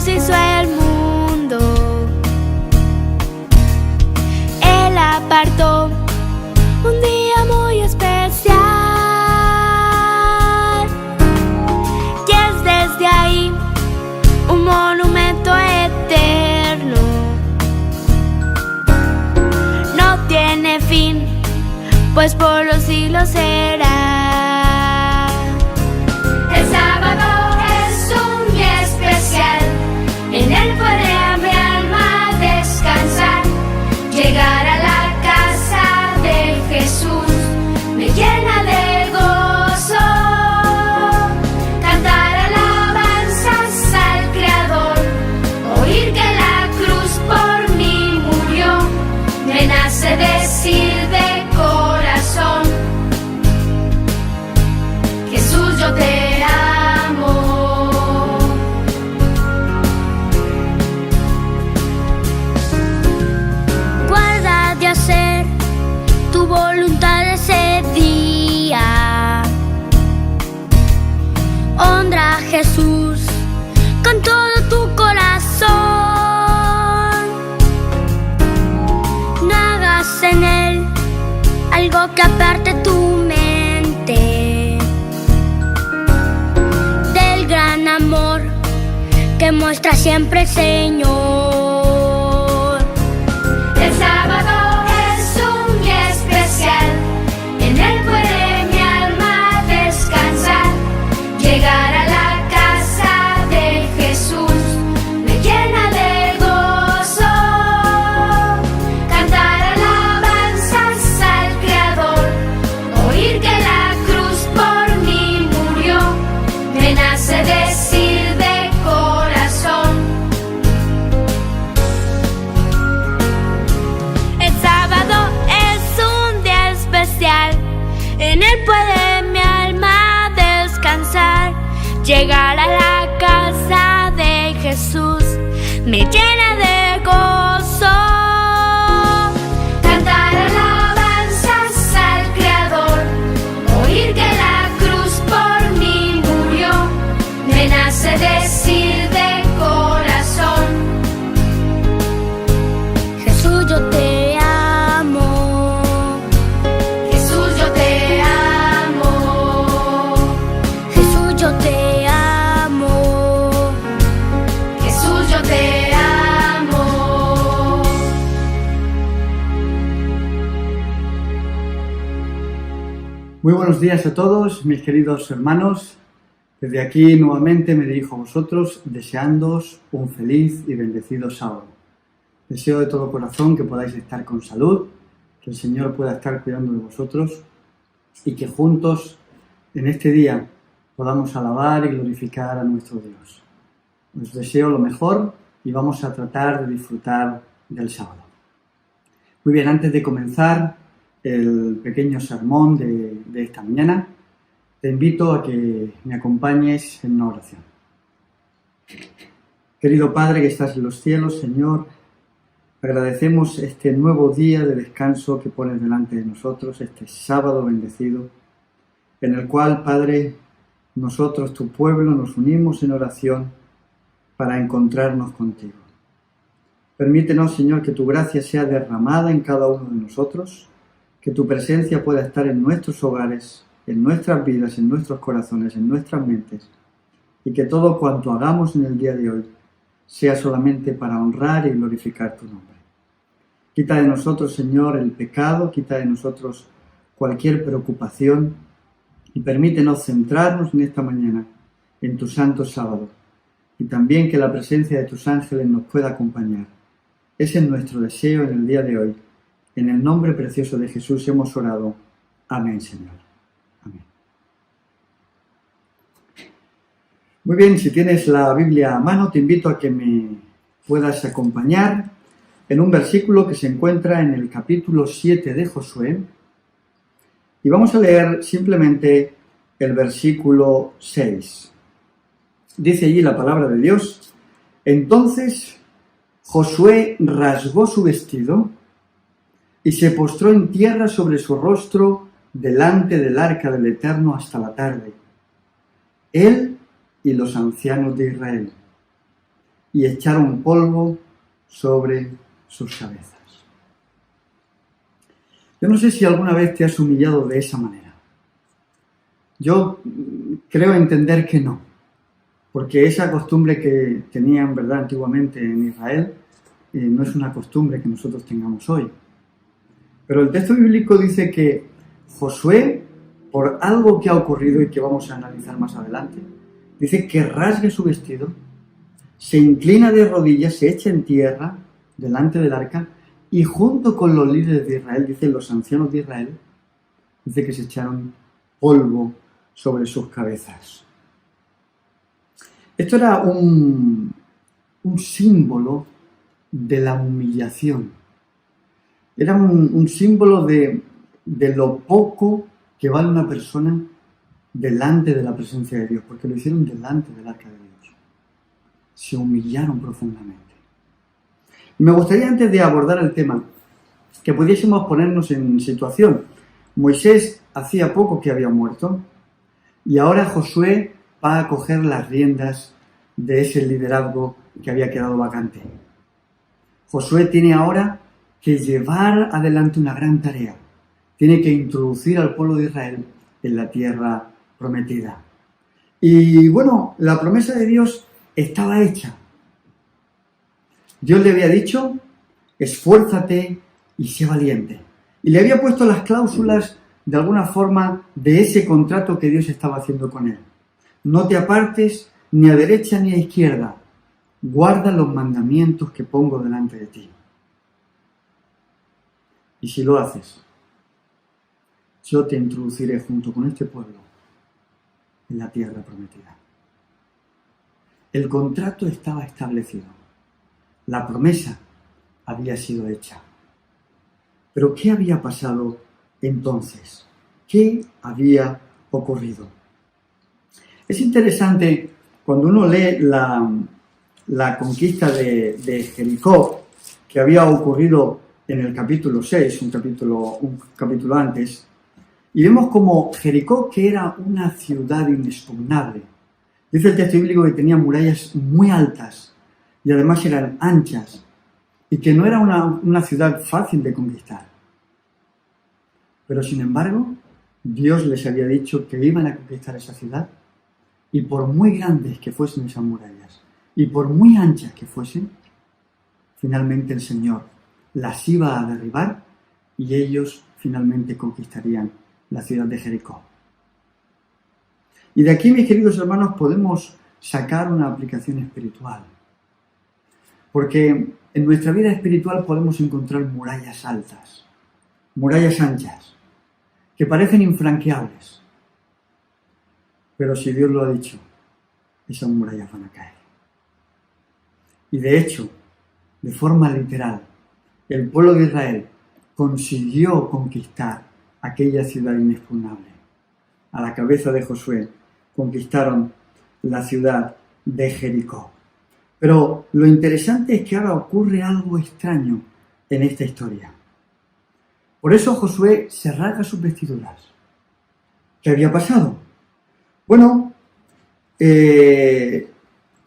Jesús hizo el mundo. Él apartó un día muy especial, y es desde ahí un monumento eterno. No tiene fin, pues por los siglos será. El sábado es un día especial, en él puede mi alma descansar. Llegar a la casa de Jesús me llena de gozo. Cantar alabanzas al Creador, oír que la cruz por mí murió, me nace decir de corazón: Jesús, yo te amo. Guarda de hacer tu voluntad ese día. Honra a Jesús con todo tu corazón. No hagas en él algo que aparte tu mente del gran amor que muestra siempre el Señor. El sábado es un día especial, en él puede mi alma descansar. Llegar a la casa de Jesús me llena de gozo. Cantar alabanzas al Creador, oír que la cruz por mí murió, me nace decir de corazón: el sábado es un día especial, en él puede mi alma descansar. Llegar a la casa de Jesús me llena de gozo. Cantar alabanzas al Creador, oír que la cruz por mí murió, me nace decir de corazón: Jesús, yo te amo. Jesús, yo te amo. Jesús, yo te amo. Jesús, yo te amo. Muy buenos días a todos, mis queridos hermanos. Desde aquí nuevamente me dirijo a vosotros deseándoos un feliz y bendecido sábado. Deseo de todo corazón que podáis estar con salud, que el Señor pueda estar cuidando de vosotros y que juntos en este día podamos alabar y glorificar a nuestro Dios. Os deseo lo mejor y vamos a tratar de disfrutar del sábado. Muy bien, antes de comenzar el pequeño sermón de esta mañana, te invito a que me acompañes en una oración. Querido Padre que estás en los cielos, Señor, agradecemos este nuevo día de descanso que pones delante de nosotros, este sábado bendecido, en el cual, Padre, nosotros, tu pueblo, nos unimos en oración para encontrarnos contigo. Permítenos, Señor, que tu gracia sea derramada en cada uno de nosotros, que tu presencia pueda estar en nuestros hogares, en nuestras vidas, en nuestros corazones, en nuestras mentes, y que todo cuanto hagamos en el día de hoy sea solamente para honrar y glorificar tu nombre. Quita de nosotros, Señor, el pecado, quita de nosotros cualquier preocupación y permítenos centrarnos en esta mañana en tu santo sábado y también que la presencia de tus ángeles nos pueda acompañar. Ese es nuestro deseo en el día de hoy. En el nombre precioso de Jesús hemos orado. Amén, Señor. Amén. Muy bien, si tienes la Biblia a mano, te invito a que me puedas acompañar en un versículo que se encuentra en el capítulo 7 de Josué. Y vamos a leer simplemente el versículo 6. Dice allí la palabra de Dios: entonces Josué rasgó su vestido y se postró en tierra sobre su rostro delante del arca del Eterno hasta la tarde, él y los ancianos de Israel. y echaron polvo sobre sus cabezas. Yo no sé si alguna vez te has humillado de esa manera. Yo creo entender que no, porque esa costumbre que tenían, ¿verdad?, antiguamente en Israel, no es una costumbre que nosotros tengamos hoy. Pero el texto bíblico dice que Josué, por algo que ha ocurrido y que vamos a analizar más adelante, dice que rasga su vestido, se inclina de rodillas, se echa en tierra delante del arca y junto con los líderes de Israel, dice los ancianos de Israel, dice que se echaron polvo sobre sus cabezas. Esto era un símbolo de la humillación. Era un símbolo de lo poco que vale una persona delante de la presencia de Dios, porque lo hicieron delante del arca de Dios. Se humillaron profundamente. Y me gustaría, antes de abordar el tema, que pudiésemos ponernos en situación. Moisés hacía poco que había muerto y ahora Josué va a coger las riendas de ese liderazgo que había quedado vacante. Josué tiene ahora que llevar adelante una gran tarea. Tiene que introducir al pueblo de Israel en la tierra prometida. Y bueno, la promesa de Dios estaba hecha. Dios le había dicho, esfuérzate y sé valiente. Y le había puesto las cláusulas, de alguna forma, de ese contrato que Dios estaba haciendo con él. No te apartes ni a derecha ni a izquierda. Guarda los mandamientos que pongo delante de ti. Y si lo haces, yo te introduciré junto con este pueblo en la tierra prometida. El contrato estaba establecido. La promesa había sido hecha. Pero ¿qué había pasado entonces? ¿Qué había ocurrido? Es interesante cuando uno lee la conquista de Jericó, que había ocurrido en el capítulo 6, un capítulo antes, y vemos como Jericó, que era una ciudad inexpugnable. Dice el texto bíblico que tenía murallas muy altas y además eran anchas y que no era una ciudad fácil de conquistar. Pero sin embargo, Dios les había dicho que iban a conquistar esa ciudad y por muy grandes que fuesen esas murallas y por muy anchas que fuesen, finalmente el Señor las iba a derribar y ellos finalmente conquistarían la ciudad de Jericó. Y de aquí, mis queridos hermanos, podemos sacar una aplicación espiritual. Porque en nuestra vida espiritual podemos encontrar murallas altas, murallas anchas, que parecen infranqueables. Pero si Dios lo ha dicho, esas murallas van a caer. Y de hecho, de forma literal, el pueblo de Israel consiguió conquistar aquella ciudad inexpugnable. A la cabeza de Josué conquistaron la ciudad de Jericó. Pero lo interesante es que ahora ocurre algo extraño en esta historia. Por eso Josué se rasga sus vestiduras. ¿Qué había pasado? Bueno,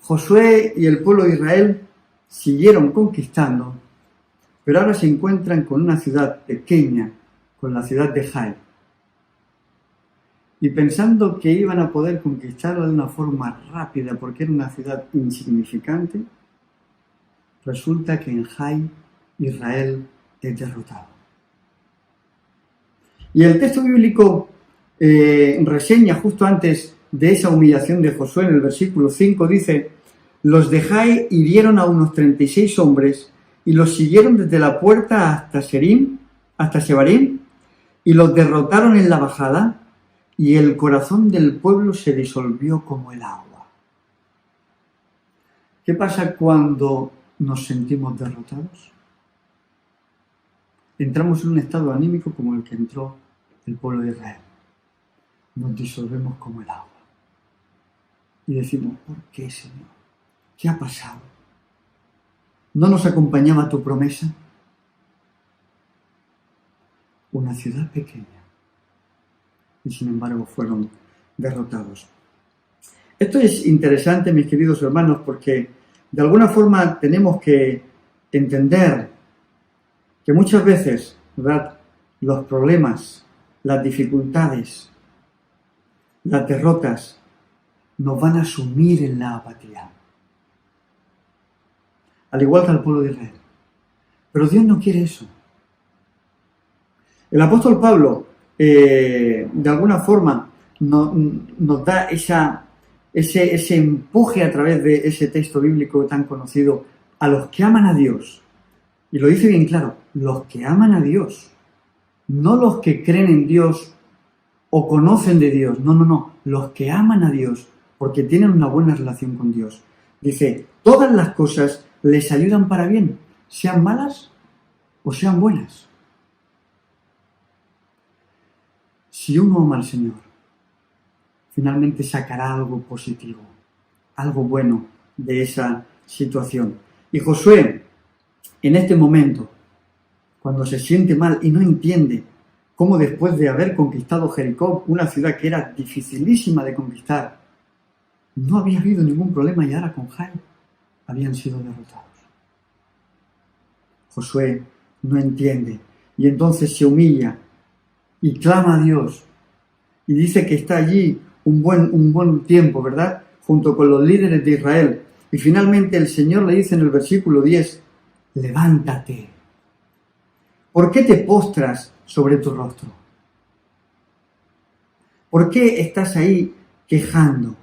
Josué y el pueblo de Israel siguieron conquistando, pero ahora se encuentran con una ciudad pequeña, con la ciudad de Jai. Y pensando que iban a poder conquistarla de una forma rápida porque era una ciudad insignificante, resulta que en Jai Israel es derrotado. Y el texto bíblico reseña justo antes de esa humillación de Josué, en el versículo 5, dice: los de Jai hirieron a unos 36 hombres y los siguieron desde la puerta hasta Sebarim y los derrotaron en la bajada, y el corazón del pueblo se disolvió como el agua. ¿Qué pasa cuando nos sentimos derrotados? Entramos en un estado anímico como el que entró el pueblo de Israel. Nos disolvemos como el agua. Y decimos: ¿por qué, Señor? ¿Qué ha pasado? ¿No nos acompañaba tu promesa? Una ciudad pequeña. Y sin embargo fueron derrotados. Esto es interesante, mis queridos hermanos, porque de alguna forma tenemos que entender que muchas veces, ¿verdad?, los problemas, las dificultades, las derrotas nos van a sumir en la apatía. Al igual que al pueblo de Israel. Pero Dios no quiere eso. El apóstol Pablo, de alguna forma, nos da ese empuje a través de ese texto bíblico tan conocido a los que aman a Dios. Y lo dice bien claro, los que aman a Dios, no los que creen en Dios o conocen de Dios, no, los que aman a Dios porque tienen una buena relación con Dios. Dice, todas las cosas les ayudan para bien, sean malas o sean buenas. Si uno ama al Señor, finalmente sacará algo positivo, algo bueno de esa situación. Y Josué, en este momento, cuando se siente mal y no entiende cómo después de haber conquistado Jericó, una ciudad que era dificilísima de conquistar, no había habido ningún problema y ahora con Jai habían sido derrotados. Josué no entiende y entonces se humilla y clama a Dios y dice que está allí un buen tiempo, ¿verdad?, junto con los líderes de Israel. Y finalmente el Señor le dice en el versículo 10, levántate. ¿Por qué te postras sobre tu rostro? ¿Por qué estás ahí quejando?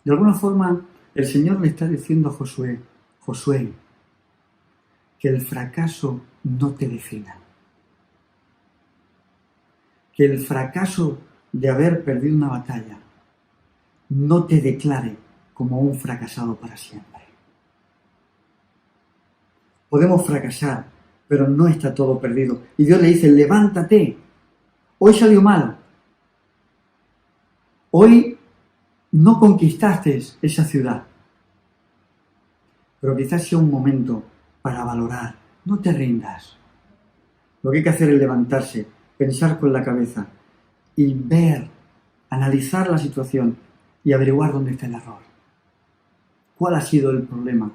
De alguna forma, el Señor le está diciendo a Josué, Josué, que el fracaso no te defina. Que el fracaso de haber perdido una batalla no te declare como un fracasado para siempre. Podemos fracasar, pero no está todo perdido. Y Dios le dice, levántate. Hoy salió mal. Hoy no conquistaste esa ciudad. Pero quizás sea un momento para valorar. No te rindas. Lo que hay que hacer es levantarse, pensar con la cabeza y ver, analizar la situación y averiguar dónde está el error. ¿Cuál ha sido el problema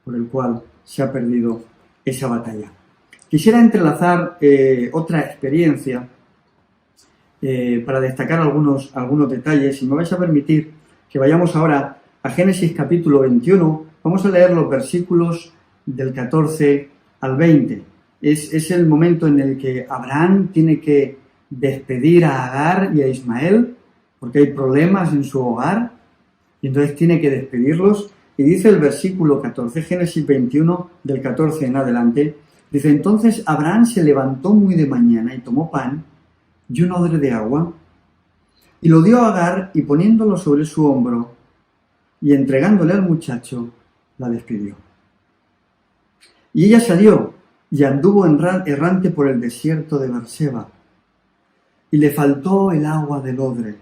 por el cual se ha perdido esa batalla? Quisiera entrelazar otra experiencia para destacar algunos detalles. Si me vais a permitir que vayamos ahora a Génesis capítulo 21, vamos a leer los versículos del 14 al 20. Es el momento en el que Abraham tiene que despedir a Agar y a Ismael, porque hay problemas en su hogar, y entonces tiene que despedirlos. Y dice el versículo 14, Génesis 21, del 14 en adelante, dice, entonces Abraham se levantó muy de mañana y tomó pan y un odre de agua, y lo dio a Agar, y poniéndolo sobre su hombro y entregándole al muchacho, la despidió. Y ella salió y anduvo errante por el desierto de Berseba, y le faltó el agua del odre,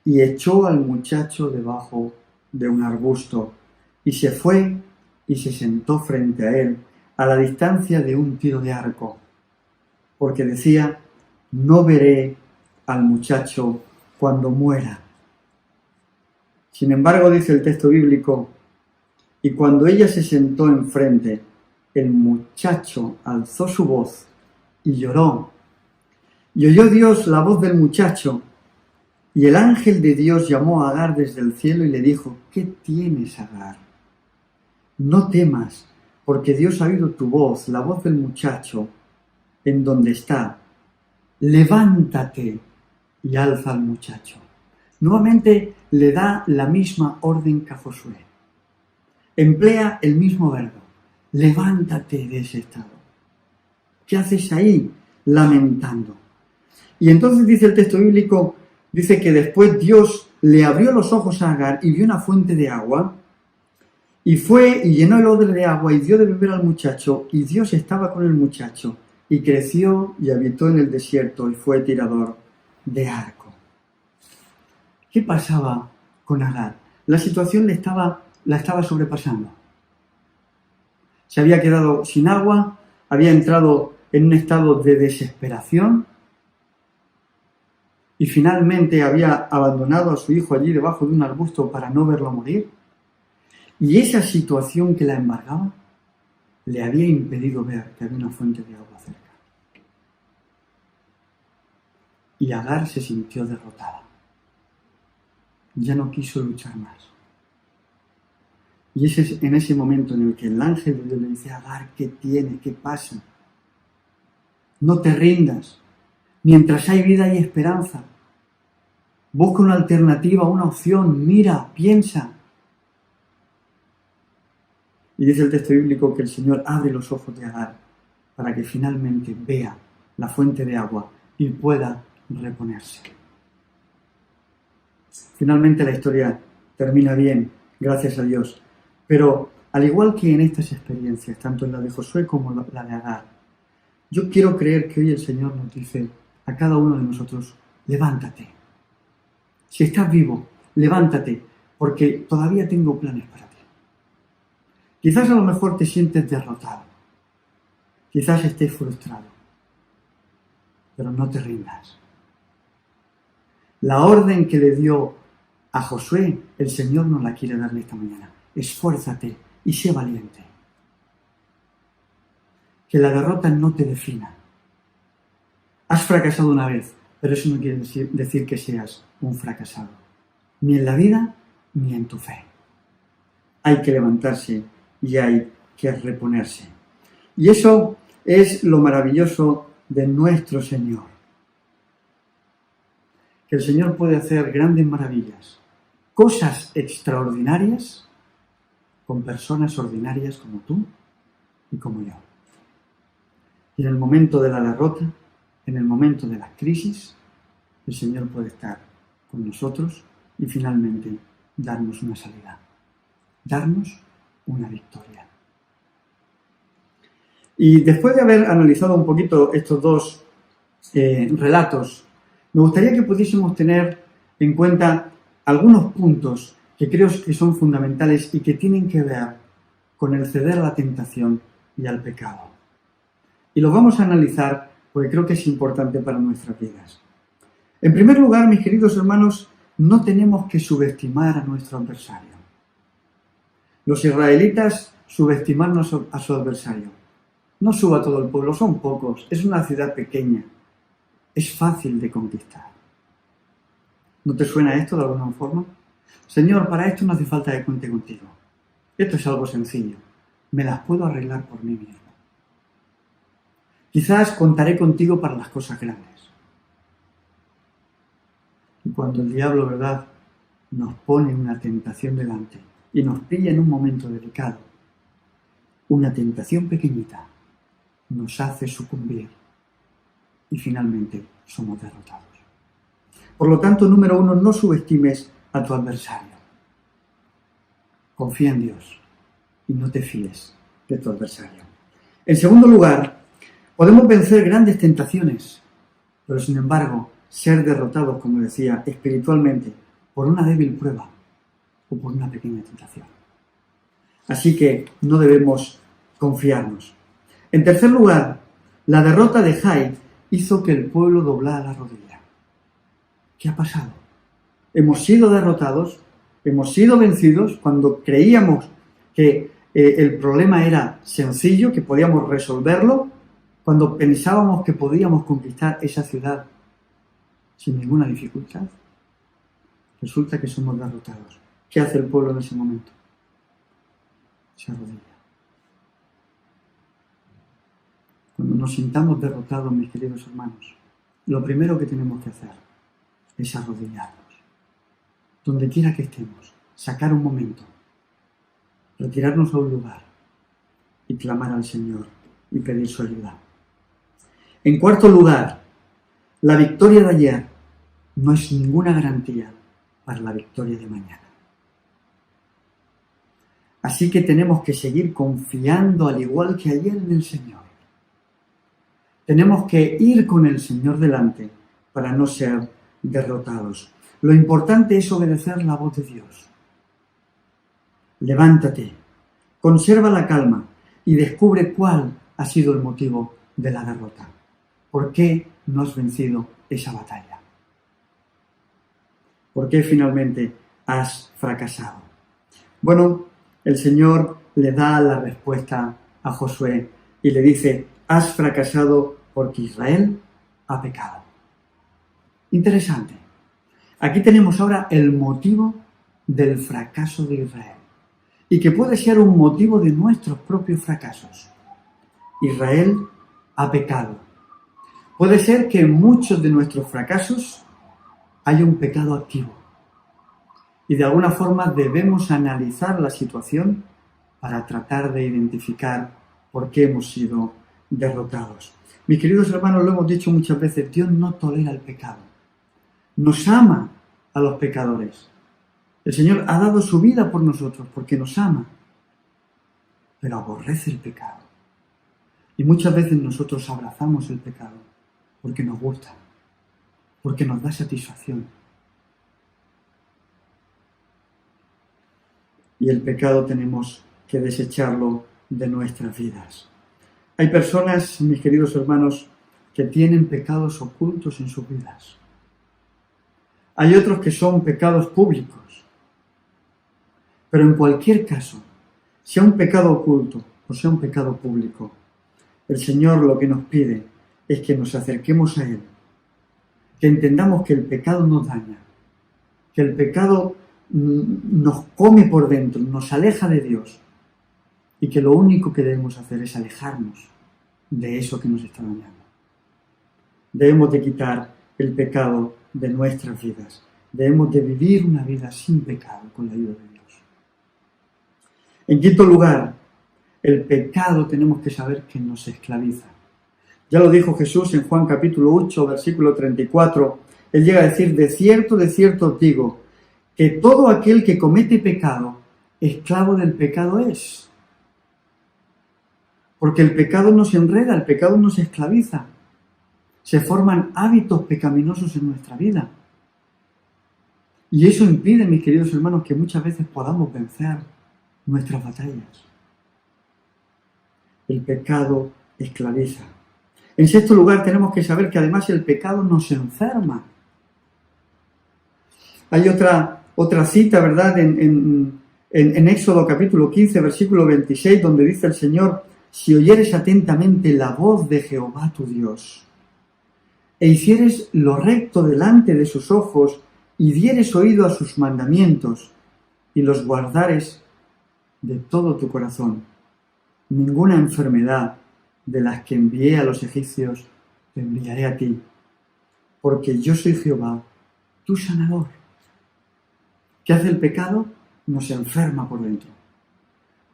y echó al muchacho debajo de un arbusto, y se fue y se sentó frente a él, a la distancia de un tiro de arco, porque decía, no veré al muchacho cuando muera. Sin embargo, dice el texto bíblico, y cuando ella se sentó enfrente, el muchacho alzó su voz y lloró. Y oyó Dios la voz del muchacho, y el ángel de Dios llamó a Agar desde el cielo y le dijo, ¿qué tienes, Agar? No temas, porque Dios ha oído tu voz, la voz del muchacho, en donde está. Levántate y alza al muchacho. Nuevamente le da la misma orden que a Josué. Emplea el mismo verbo. Levántate de ese estado. ¿Qué haces ahí lamentando? Y entonces dice el texto bíblico, dice que después Dios le abrió los ojos a Agar y vio una fuente de agua, y fue y llenó el odre de agua y dio de beber al muchacho, y Dios estaba con el muchacho, y creció y habitó en el desierto y fue tirador de arco. ¿Qué pasaba con Agar? La situación la estaba sobrepasando. Se había quedado sin agua, había entrado en un estado de desesperación, y finalmente había abandonado a su hijo allí debajo de un arbusto para no verlo morir. Y esa situación que la embargaba le había impedido ver que había una fuente de agua cerca. Y Agar se sintió derrotada. Ya no quiso luchar más. Y ese es en ese momento en el que el ángel de Dios le dice a Agar: ¿qué tiene? ¿Qué pasa? No te rindas. Mientras hay vida hay esperanza. Busca una alternativa, una opción. Mira, piensa. Y dice el texto bíblico que el Señor abre los ojos de Agar para que finalmente vea la fuente de agua y pueda reponerse. Finalmente la historia termina bien, gracias a Dios. Pero al igual que en estas experiencias, tanto en la de Josué como la de Agar, yo quiero creer que hoy el Señor nos dice a cada uno de nosotros: levántate. Si estás vivo, levántate, porque todavía tengo planes para ti. Quizás a lo mejor te sientes derrotado, quizás estés frustrado, pero no te rindas. La orden que le dio a Josué, el Señor nos la quiere darle esta mañana. Esfuérzate y sé valiente. Que la derrota no te defina. Has fracasado una vez, pero eso no quiere decir que seas un fracasado. Ni en la vida, ni en tu fe. Hay que levantarse y hay que reponerse. Y eso es lo maravilloso de nuestro Señor. Que el Señor puede hacer grandes maravillas, cosas extraordinarias con personas ordinarias como tú y como yo. Y en el momento de la derrota, en el momento de las crisis, el Señor puede estar con nosotros y finalmente darnos una salida, darnos una victoria. Y después de haber analizado un poquito estos dos relatos, me gustaría que pudiésemos tener en cuenta algunos puntos que creo que son fundamentales y que tienen que ver con el ceder a la tentación y al pecado. Y los vamos a analizar porque creo que es importante para nuestras vidas. En primer lugar, mis queridos hermanos, no tenemos que subestimar a nuestro adversario. Los israelitas subestimaron a su adversario. No suba todo el pueblo, son pocos, es una ciudad pequeña, es fácil de conquistar. ¿No te suena esto de alguna forma? Señor, para esto no hace falta que cuente contigo. Esto es algo sencillo, me las puedo arreglar por mí mismo. Quizás contaré contigo para las cosas grandes. Y cuando el diablo, ¿verdad?, nos pone una tentación delante y nos pilla en un momento delicado, una tentación pequeñita nos hace sucumbir y finalmente somos derrotados. Por lo tanto, número uno, no subestimes a tu adversario. Confía en Dios y no te fíes de tu adversario. En segundo lugar, podemos vencer grandes tentaciones, pero sin embargo, ser derrotados, como decía, espiritualmente, por una débil prueba o por una pequeña tentación. Así que no debemos confiarnos. En tercer lugar, la derrota de Jai hizo que el pueblo doblara la rodilla. ¿Qué ha pasado? Hemos sido derrotados, hemos sido vencidos cuando creíamos que el problema era sencillo, que podíamos resolverlo, cuando pensábamos que podíamos conquistar esa ciudad sin ninguna dificultad. Resulta que somos derrotados. ¿Qué hace el pueblo en ese momento? Se arrodilla. Cuando nos sintamos derrotados, mis queridos hermanos, lo primero que tenemos que hacer es arrodillarnos. Donde quiera que estemos, sacar un momento, retirarnos a un lugar y clamar al Señor y pedir su ayuda. En cuarto lugar, la victoria de ayer no es ninguna garantía para la victoria de mañana. Así que tenemos que seguir confiando al igual que ayer en el Señor. Tenemos que ir con el Señor delante para no ser derrotados. Lo importante es obedecer la voz de Dios. Levántate, conserva la calma y descubre cuál ha sido el motivo de la derrota. ¿Por qué no has vencido esa batalla? ¿Por qué finalmente has fracasado? Bueno, el Señor le da la respuesta a Josué y le dice, has fracasado porque Israel ha pecado. Interesante. Aquí tenemos ahora el motivo del fracaso de Israel y que puede ser un motivo de nuestros propios fracasos. Israel ha pecado. Puede ser que en muchos de nuestros fracasos haya un pecado activo y de alguna forma debemos analizar la situación para tratar de identificar por qué hemos sido derrotados. Mis queridos hermanos, lo hemos dicho muchas veces, Dios no tolera el pecado. Nos ama a los pecadores. El Señor ha dado su vida por nosotros porque nos ama, pero aborrece el pecado. Y muchas veces nosotros abrazamos el pecado porque nos gusta, porque nos da satisfacción. Y el pecado tenemos que desecharlo de nuestras vidas. Hay personas, mis queridos hermanos, que tienen pecados ocultos en sus vidas. Hay otros que son pecados públicos. Pero en cualquier caso, sea un pecado oculto o sea un pecado público, el Señor lo que nos pide es que nos acerquemos a Él, que entendamos que el pecado nos daña, que el pecado nos come por dentro, nos aleja de Dios y que lo único que debemos hacer es alejarnos de eso que nos está dañando. Debemos de quitar el pecado de nuestras vidas. Debemos de vivir una vida sin pecado con la ayuda de Dios. En quinto lugar, el pecado tenemos que saber que nos esclaviza. Ya lo dijo Jesús en Juan capítulo 8, versículo 34. Él llega a decir, de cierto os digo, que todo aquel que comete pecado, esclavo del pecado es. Porque el pecado nos enreda, el pecado nos esclaviza. Se forman hábitos pecaminosos en nuestra vida. Y eso impide, mis queridos hermanos, que muchas veces podamos vencer nuestras batallas. El pecado esclaviza. En sexto lugar, tenemos que saber que además el pecado nos enferma. Hay otra cita, ¿verdad? En Éxodo capítulo 15, versículo 26, donde dice el Señor, si oyeres atentamente la voz de Jehová tu Dios, e hicieres lo recto delante de sus ojos, y dieres oído a sus mandamientos, y los guardares de todo tu corazón, ninguna enfermedad de las que envié a los egipcios te enviaré a ti, porque yo soy Jehová, tu sanador. ¿Qué hace el pecado? Nos enferma por dentro.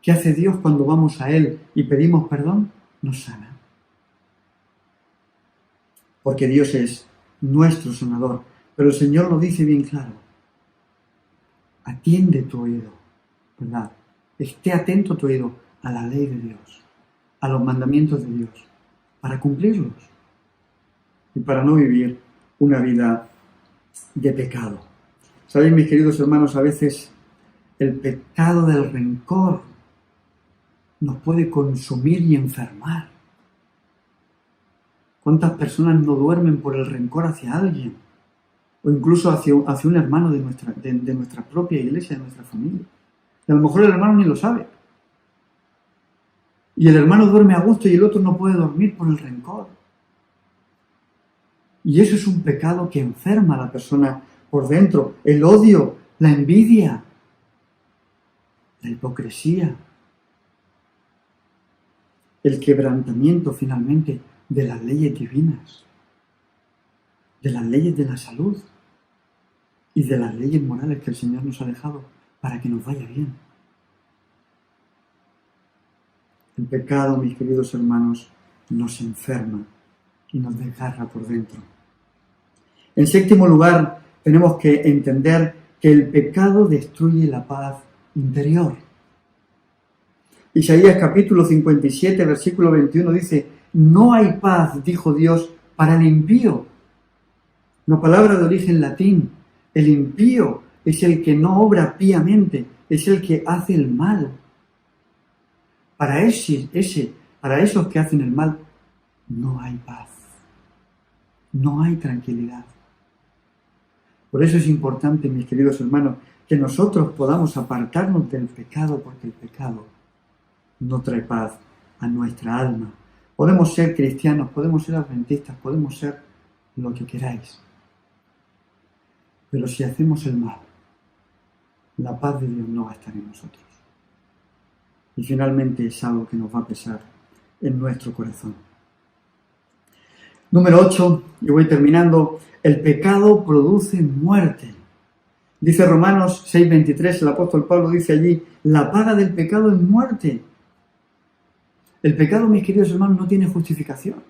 ¿Qué hace Dios cuando vamos a Él y pedimos perdón? Nos sana. Porque Dios es nuestro sanador. Pero el Señor lo dice bien claro. Atiende tu oído, ¿verdad? Esté atento tu oído a la ley de Dios, a los mandamientos de Dios, para cumplirlos y para no vivir una vida de pecado. ¿Sabéis, mis queridos hermanos? A veces el pecado del rencor nos puede consumir y enfermar. ¿Cuántas personas no duermen por el rencor hacia alguien? O incluso hacia un hermano de nuestra propia iglesia, de nuestra familia. Y a lo mejor el hermano ni lo sabe. Y el hermano duerme a gusto y el otro no puede dormir por el rencor. Y eso es un pecado que enferma a la persona por dentro. El odio, la envidia, la hipocresía, el quebrantamiento finalmente de las leyes divinas, de las leyes de la salud y de las leyes morales que el Señor nos ha dejado para que nos vaya bien. El pecado, mis queridos hermanos, nos enferma y nos desgarra por dentro. En séptimo lugar, tenemos que entender que el pecado destruye la paz interior. Isaías capítulo 57, versículo 21 dice, no hay paz, dijo Dios, para el impío. Una palabra de origen latín. El impío es el que no obra píamente, es el que hace el mal. Para esos que hacen el mal, no hay paz, no hay tranquilidad. Por eso es importante, mis queridos hermanos, que nosotros podamos apartarnos del pecado, porque el pecado no trae paz a nuestra alma. Podemos ser cristianos, podemos ser adventistas, podemos ser lo que queráis. Pero si hacemos el mal, la paz de Dios no va a estar en nosotros. Y finalmente es algo que nos va a pesar en nuestro corazón. Número 8, y voy terminando, el pecado produce muerte. Dice Romanos 6:23, el apóstol Pablo dice allí, la paga del pecado es muerte. El pecado, mis queridos hermanos, no tiene justificación.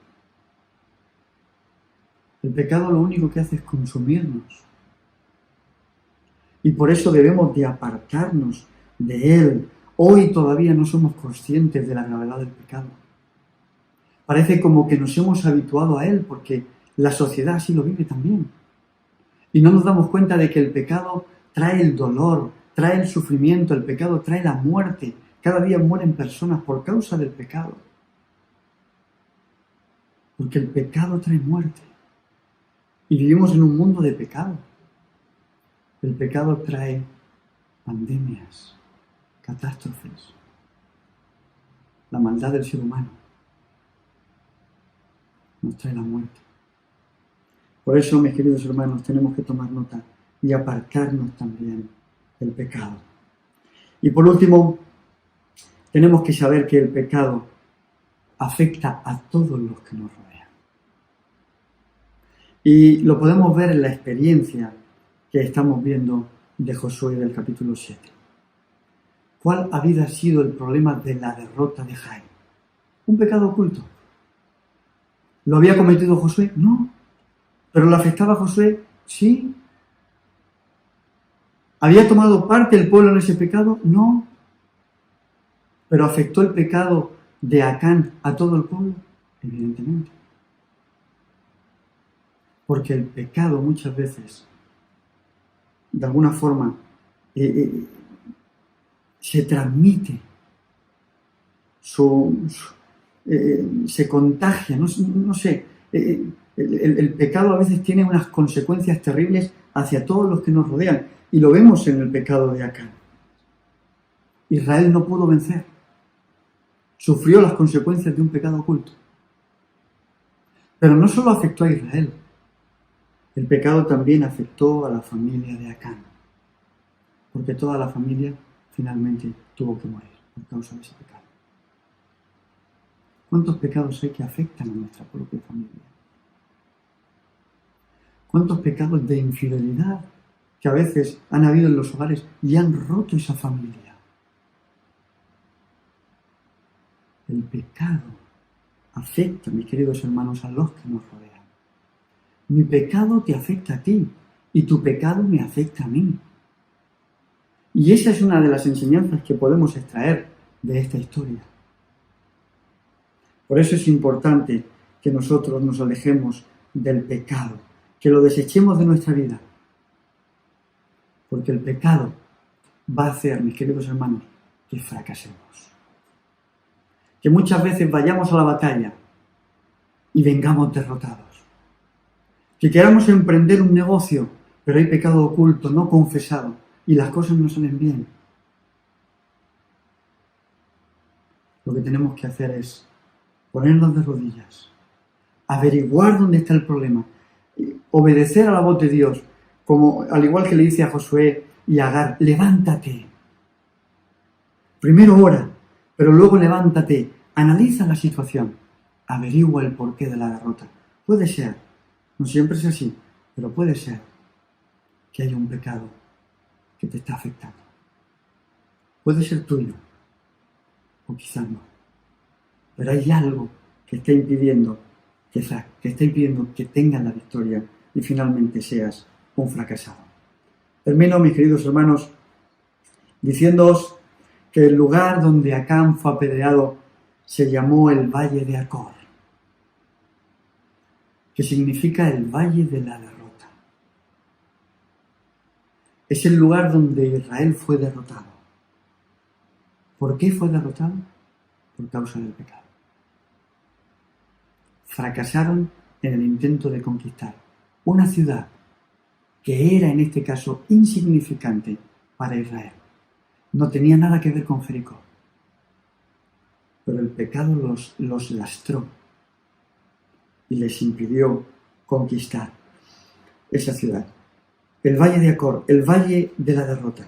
El pecado lo único que hace es consumirnos. Y por eso debemos de apartarnos de él. Hoy todavía no somos conscientes de la gravedad del pecado. Parece como que nos hemos habituado a él porque la sociedad así lo vive también. Y no nos damos cuenta de que el pecado trae el dolor, trae el sufrimiento, el pecado trae la muerte. Cada día mueren personas por causa del pecado. Porque el pecado trae muerte. Y vivimos en un mundo de pecado. El pecado trae pandemias, catástrofes, la maldad del ser humano. Nos trae la muerte. Por eso, mis queridos hermanos, tenemos que tomar nota y apartarnos también del pecado. Y por último, tenemos que saber que el pecado afecta a todos los que nos rodean. Y lo podemos ver en la experiencia que estamos viendo de Josué del capítulo 7. ¿Cuál había sido el problema de la derrota de Jai? Un pecado oculto. ¿Lo había cometido Josué? No. ¿Pero lo afectaba a Josué? Sí. ¿Había tomado parte el pueblo en ese pecado? No. ¿Pero afectó el pecado de Acán a todo el pueblo? Evidentemente. Porque el pecado muchas veces, de alguna forma, se transmite, se contagia, no sé. El pecado a veces tiene unas consecuencias terribles hacia todos los que nos rodean. Y lo vemos en el pecado de Acán. Israel no pudo vencer. Sufrió las consecuencias de un pecado oculto. Pero no solo afectó a Israel. El pecado también afectó a la familia de Acán. Porque toda la familia finalmente tuvo que morir por causa de ese pecado. ¿Cuántos pecados hay que afectan a nuestra propia familia? ¿Cuántos pecados de infidelidad que a veces han habido en los hogares y han roto esa familia? El pecado afecta, mis queridos hermanos, a los que nos rodean. Mi pecado te afecta a ti y tu pecado me afecta a mí. Y esa es una de las enseñanzas que podemos extraer de esta historia. Por eso es importante que nosotros nos alejemos del pecado, que lo desechemos de nuestra vida. Porque el pecado va a hacer, mis queridos hermanos, que fracasemos. Que muchas veces vayamos a la batalla y vengamos derrotados. Que queramos emprender un negocio, pero hay pecado oculto, no confesado, y las cosas no salen bien. Lo que tenemos que hacer es ponernos de rodillas, averiguar dónde está el problema, obedecer a la voz de Dios, como al igual que le dice a Josué y a Agar, levántate. Primero ora, pero luego levántate, analiza la situación, averigua el porqué de la derrota. Puede ser, no siempre es así, pero puede ser que haya un pecado que te está afectando. Puede ser tuyo, o quizás no. Pero hay algo que está impidiendo que tengas la victoria y finalmente seas un fracasado. Termino, mis queridos hermanos, diciéndoos que el lugar donde Acán fue apedreado se llamó el Valle de Acor, que significa el Valle de la Derrota. Es el lugar donde Israel fue derrotado. ¿Por qué fue derrotado? Por causa del pecado. Fracasaron en el intento de conquistar una ciudad que era en este caso insignificante para Israel. No tenía nada que ver con Jericó. Pero el pecado los lastró y les impidió conquistar esa ciudad. El valle de Acor, el valle de la derrota.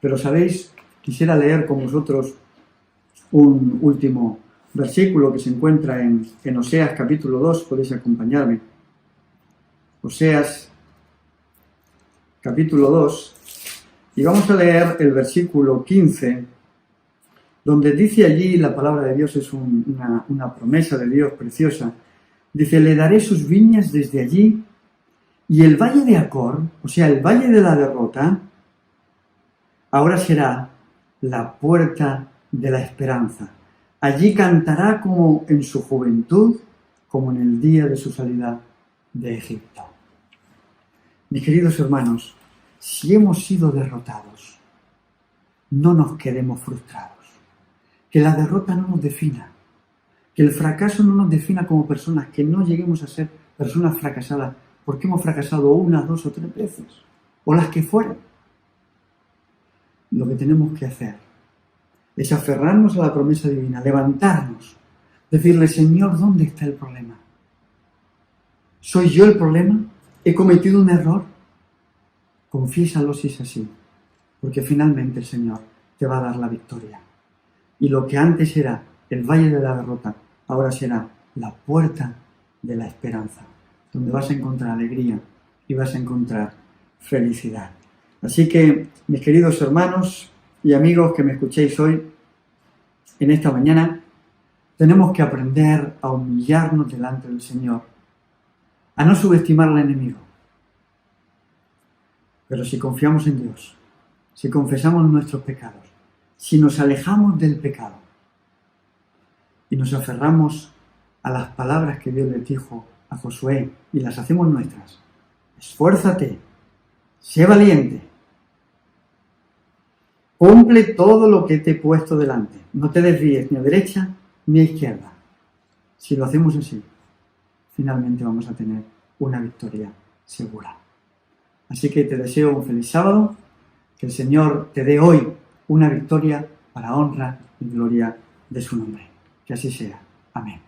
Pero sabéis, quisiera leer con vosotros un último versículo que se encuentra en Oseas capítulo 2, podéis acompañarme. Oseas capítulo 2, y vamos a leer el versículo 15, donde dice allí, la palabra de Dios es una promesa de Dios preciosa. Dice, le daré sus viñas desde allí, y el valle de Acor, o sea, el valle de la derrota, ahora será la puerta de la esperanza. Allí cantará como en su juventud, como en el día de su salida de Egipto. Mis queridos hermanos, si hemos sido derrotados, no nos quedemos frustrados. Que la derrota no nos defina. Que el fracaso no nos defina como personas, que no lleguemos a ser personas fracasadas porque hemos fracasado 1, 2 o 3 veces, o las que fueran. Lo que tenemos que hacer es aferrarnos a la promesa divina, levantarnos, decirle, Señor, ¿dónde está el problema? ¿Soy yo el problema? ¿He cometido un error? Confiésalo si es así, porque finalmente el Señor te va a dar la victoria. Y lo que antes era el valle de la derrota, ahora será la puerta de la esperanza, donde vas a encontrar alegría y vas a encontrar felicidad. Así que, mis queridos hermanos y amigos que me escuchéis hoy, en esta mañana, tenemos que aprender a humillarnos delante del Señor, a no subestimar al enemigo. Pero si confiamos en Dios, si confesamos nuestros pecados, si nos alejamos del pecado y nos aferramos a las palabras que Dios le dijo a Josué y las hacemos nuestras, esfuérzate, sé valiente, cumple todo lo que te he puesto delante, no te desvíes ni a derecha ni a izquierda. Si lo hacemos así, finalmente vamos a tener una victoria segura. Así que te deseo un feliz sábado, que el Señor te dé hoy una victoria para honra y gloria de su nombre. Que así sea. Amén.